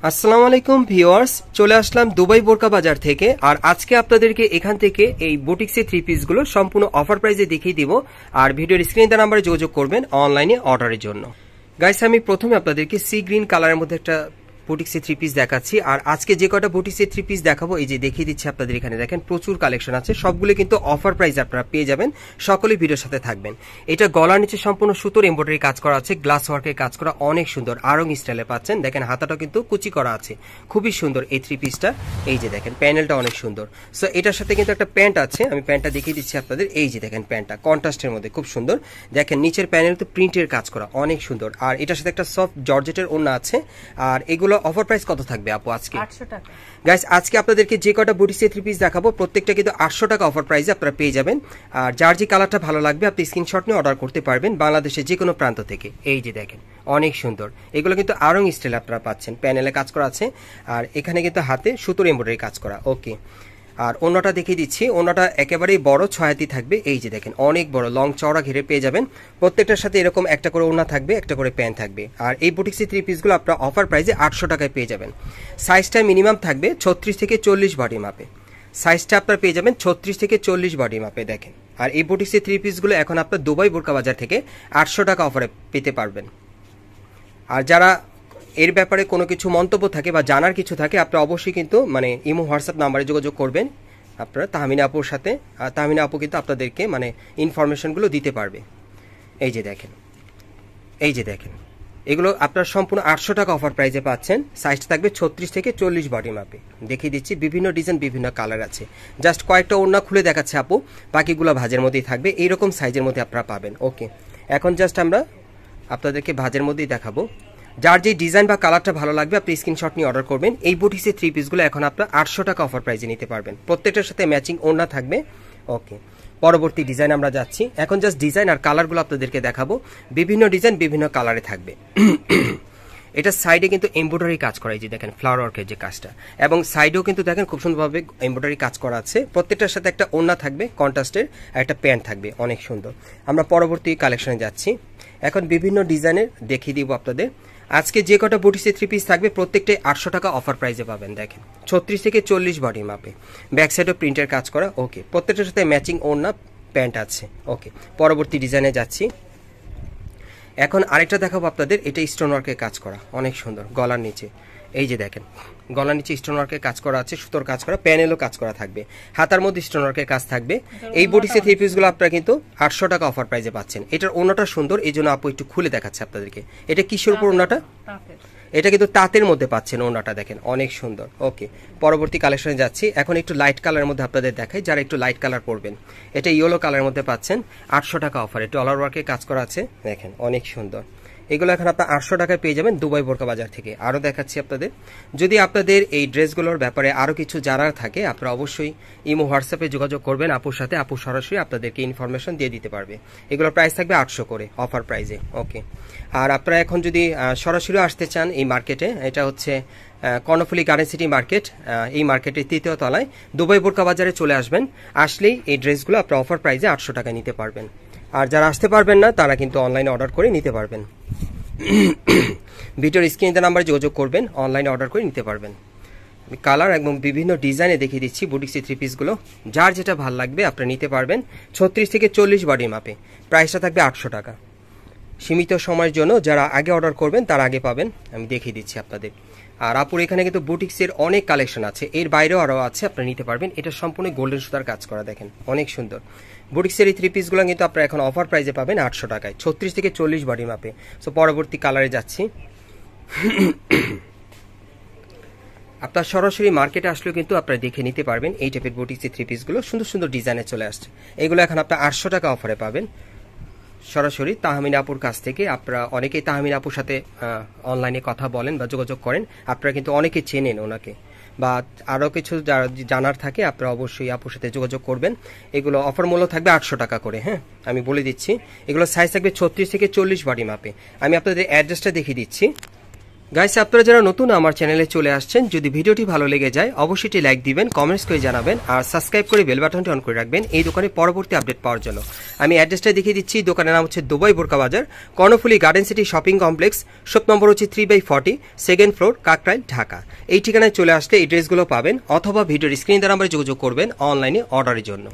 আসসালামু আলাইকুম ভিউয়ার্স, চলে আসলাম দুবাই বোরকা বাজার থেকে। আর আজকে আপনাদেরকে এখান থেকে এই বুটিক্সের থ্রি পিসগুলো সম্পূর্ণ অফার প্রাইসে দেখিয়ে দিব। আর ভিডিওর স্ক্রিনে দেওয়া নাম্বারে যোগাযোগ করবেন অনলাইনে অর্ডারের জন্য। গাইস, আমি প্রথমে আপনাদেরকে সি গ্রিন কালারের মধ্যে একটা বুটিক্সের থ্রি পিস দেখাচ্ছি। আর আজকে যে কটা বুটিক্সের থ্রি পিস দেখাবো, এই যে দেখিয়ে দিচ্ছি আপনাদের, এখানে দেখেন প্রচুর কালেকশন আছে, সবগুলো কিন্তু অফার প্রাইস আপনারা পেয়ে যাবেন। সকলেই ভিডিওর সাথে থাকবেন। এটা গলার নিচে সম্পূর্ণ সুতোর এমব্রয়ডারি কাজ করা আছে, গ্লাস ওয়ার্কের কাজ করা, অনেক সুন্দর আরং স্টাইলে পাচ্ছেন। দেখেন হাতাটাও কিন্তু কুচি করা আছে, খুবই সুন্দর এই থ্রি পিসটা। এই যে দেখেন প্যানেলটা অনেক সুন্দর। সো এটার সাথে কিন্তু একটা প্যান্ট আছে, আমি প্যান্টটা দেখিয়ে দিচ্ছি আপনাদের। এই যে দেখেন প্যান্টটা কন্ট্রাস্টের মধ্যে খুব সুন্দর। দেখেন নিচের প্যানেল তো প্রিন্টের কাজ করা, অনেক সুন্দর। আর এটার সাথে একটা সফট জর্জেটের ওড়না আছে। আর এগুলো অফার প্রাইস কত থাকবে আপু আজকে? 800 টাকা। গাইস, আজকে আপনাদেরকে যে কটা বুটিক্সের থ্রি পিস দেখাবো প্রত্যেকটা কিন্তু 800 টাকা অফার প্রাইসে আপনারা পেয়ে যাবেন। আর যার যে কালারটা ভালো লাগবে আপনি স্ক্রিনশট নিয়ে অর্ডার করতে পারবেন বাংলাদেশের যে কোনো প্রান্ত থেকে। এই যে দেখেন অনেক সুন্দর, এগুলো কিন্তু আরং স্টাইল আপনারা পাচ্ছেন, প্যানেলে কাজ করা আছে। আর এখানে কিন্তু হাতে সুতোর এমব্রয়ডারি কাজ করা। ওকে, আর ওনাটা দেখিয়ে দিচ্ছি, ওনাটা একেবারেই বড় 6 হাতি থাকবে। এই যে দেখেন অনেক বড় লং চওড়া ঘিরে পেয়ে যাবেন। প্রত্যেকটার সাথে এরকম একটা করে ওনা থাকবে, একটা করে প্যান্ট থাকবে। আর এই বুটিক্সের থ্রি পিসগুলো আপনারা অফার প্রাইসে 800 টাকায় পেয়ে যাবেন। সাইজটা মিনিমাম থাকবে 36 থেকে 40 বডি মাপে। সাইজটা আপনারা পেয়ে যাবেন 36 থেকে 40 বডি মাপে। দেখেন, আর এই বুটিক্সের থ্রি পিসগুলো এখন আপনার দুবাই বোরকা বাজার থেকে 800 টাকা অফারে পেতে পারবেন। আর যারা এর ব্যাপারে কোনো কিছু মন্তব্য থাকে বা জানার কিছু থাকে, আপনারা অবশ্যই কিন্তু ইমো হোয়াটসঅ্যাপ নাম্বারে যোগাযোগ করবেন আপনারা তাহমিনা আপুর সাথে। আর তাহমিনা আপু কিন্তু আপনাদেরকে ইনফরমেশনগুলো দিতে পারবে। এই যে দেখেন, এই যে দেখেন, এগুলো আপনারা সম্পূর্ণ 800 টাকা অফার প্রাইসে পাচ্ছেন। সাইজটা থাকবে 36 থেকে 40 বডি মাপে। দেখিয়ে দিচ্ছি বিভিন্ন ডিজাইন, বিভিন্ন কালার আছে। জাস্ট কয়েকটা ওড়না খুলে দেখাচ্ছে আপু, বাকিগুলো ভাঁজের মধ্যেই থাকবে। এইরকম সাইজের মধ্যে আপনারা পাবেন। ওকে, এখন জাস্ট আমরা আপনাদেরকে ভাঁজের মধ্যেই দেখাবো। যার যে ডিজাইন বা কালারটা ভালো লাগবে আপনি স্ক্রিনশট নিয়ে অর্ডার করবেন। এই বুটিক্সের থ্রি পিসগুলো এখন আপনার 800 টাকা অফার প্রাইসে নিতে পারবেন। প্রত্যেকটার সাথে ম্যাচিং ওড়না থাকবে। ওকে, পরবর্তী ডিজাইন আমরা যাচ্ছি। এখন জাস্ট ডিজাইন আর কালারগুলো আপনাদেরকে দেখাবো। বিভিন্ন ডিজাইন বিভিন্ন কালারে থাকবে। এটা সাইডে কিন্তু এমব্রয়ডারি কাজ করা, এই যে দেখেন ফ্লাওয়ার ওয়ার্কের যে কাজটা, এবং সাইডেও কিন্তু দেখেন খুব সুন্দরভাবে এমব্রয়ডারি কাজ করা আছে। প্রত্যেকটার সাথে একটা ওড়না থাকবে কন্ট্রাস্টের, আর একটা প্যান্ট থাকবে, অনেক সুন্দর। আমরা পরবর্তী কালেকশনে যাচ্ছি। এখন বিভিন্ন ডিজাইনের দেখিয়ে দিব আপনাদের। আজকে যে কটা বুটিক্সের থ্রি পিস থাকবে প্রত্যেকটাই 800 টাকা অফার প্রাইসে পাবেন। দেখেন 36 থেকে 40 বডি মাপে, ব্যাক সাইডও প্রিন্টের কাজ করা। ওকে, প্রত্যেকটার সাথে ম্যাচিং ওড়না প্যান্ট আছে। ওকে, পরবর্তী ডিজাইনে যাচ্ছি। এখন আরেকটা দেখাবো আপনাদের, এটা স্টোন ওয়ার্কের কাজ করা, অনেক সুন্দর। গলার নিচে এই যে দেখেন, গলার নিচে স্টোন ওয়ার্কের কাজ করা আছে, সুতোর কাজ করা, প্যানেলও কাজ করা থাকবে, হাতার মধ্যে স্টোন ওয়ার্কের কাজ থাকবে। এই বুটিক্সের থ্রি পিসগুলো আপনারা কিন্তু 800 টাকা অফার প্রাইসে পাচ্ছেন। এটার ওড়নাটা সুন্দর, এই জন্য আপু একটু খুলে দেখাচ্ছে আপনাদেরকে। এটা কিসের উপর ওড়নাটা? এটা কিন্তু তাঁতের মধ্যে পাচ্ছেন, ওড়নাটা দেখেন অনেক সুন্দর। ওকে, পরবর্তী কালেকশনে যাচ্ছি। এখন একটু লাইট কালারের মধ্যে আপনাদের দেখাই, যারা একটু লাইট কালার পরবেন। এটা ইয়েলো কালারের মধ্যে পাচ্ছেন 800 টাকা অফারে। ডলার ওয়ার্কের কাজ করা আছে, দেখেন অনেক সুন্দর। এগুলো এখন আপনার 800 টাকায় পেয়ে যাবেন দুবাই বোরকা বাজার থেকে। আরও দেখাচ্ছি আপনাদের। যদি আপনাদের এই ড্রেসগুলোর ব্যাপারে আরও কিছু জানার থাকে আপনারা অবশ্যই ইমো হোয়াটসঅ্যাপে যোগাযোগ করবেন আপুর সাথে, আপু সরাসরি আপনাদেরকে ইনফরমেশন দিয়ে দিতে পারবে। এগুলোর প্রাইস থাকবে 800 করে অফার প্রাইসে। ওকে, আর আপনারা এখন যদি সরাসরি আসতে চান এই মার্কেটে, এটা হচ্ছে কর্ণফুলী গার্ডেন সিটি মার্কেট, এই মার্কেটের 3য় তলায় দুবাই বোরকা বাজারে চলে আসবেন। আসলেই এই ড্রেসগুলো আপনারা অফার প্রাইসে 800 টাকায় নিতে পারবেন। আর যারা আসতে পারবেন না তারা কিন্তু অনলাইনে অর্ডার করে নিতে পারবেন। ভিডিওর স্ক্রিনে নাম্বারে যোগাযোগ করবেন, অনলাইনে অর্ডার করে নিতে পারবেন। কালার এবং বিভিন্ন ডিজাইনে দেখিয়ে দিচ্ছি বুটিক্সের থ্রি পিসগুলো। যার যেটা ভালো লাগবে আপনারা নিতে পারবেন। 36 থেকে 40 বডি মাপে, প্রাইসটা থাকবে 800 টাকা। সীমিত সময়ের জন্য যারা আগে অর্ডার করবেন তারা আগে পাবেন, আমি দেখিয়ে দিচ্ছি আপনাদের। আর আপুর এখানে কিন্তু বুটিক্সের অনেক কালেকশন আছে, এর বাইরেও আরও আছে, আপনারা নিতে পারবেন। এটা সম্পূর্ণ গোল্ডেন সুতার কাজ করা, দেখেন অনেক সুন্দর। বুটিক্সের এই থ্রি পিসগুলো কিন্তু আপনারা এখন অফার প্রাইসে পাবেন 800 টাকায়, 36 থেকে 40 বডি মাপে। সো পরবর্তী কালারে যাচ্ছি। আপনার সরাসরি মার্কেটে আসলেও কিন্তু আপনারা দেখে নিতে পারবেন এই টাইপের বুটিক্সের থ্রি পিসগুলো, সুন্দর সুন্দর ডিজাইনে চলে আসছে। এগুলো এখন আপনার 800 টাকা অফারে পাবেন সরাসরি তাহমিনা আপুর কাছ থেকে। আপনারা অনেকেই তাহমিনা আপুর সাথে অনলাইনে কথা বলেন বা যোগাযোগ করেন, আপনারা কিন্তু অনেকে চেনেন ওনাকে, বা আরও কিছু জানার থাকে আপনারা অবশ্যই আপুর সাথে যোগাযোগ করবেন। এগুলো অফার মূল্য থাকবে 800 টাকা করে। হ্যাঁ, আমি বলে দিচ্ছি, এগুলো সাইজ থাকবে 36 থেকে 40 বডি মাপে। আমি আপনাদের অ্যাড্রেসটা দেখিয়ে দিচ্ছি। গাইস, আপনারা যারা নতুন আমার চ্যানেলে চলে আসছেন, যদি ভিডিওটি ভালো লেগে যায় অবশ্যই লাইক দিবেন, কমেন্টস করে জানাবেন আর সাবস্ক্রাইব করে বেল বাটনটি অন করে রাখবেন এই দোকানে পরবর্তী আপডেট পাওয়ার জন্য। আমি অ্যাড্রেসটা দেখিয়ে দিচ্ছি। দোকানের নাম হচ্ছে দুবাই বোরকা বাজার, Karnaphuli garden city shopping complex, shop number হচ্ছে 3/40, সেকেন্ড ফ্লোর, কাকরাইল, ঢাকা। এই ঠিকানায় চলে আসলে এই ড্রেসগুলো পাবেন, অথবা ভিডিওর স্ক্রিন দ্বারা আমরা যোগাযোগ করবেন অনলাইনে অর্ডারের জন্য।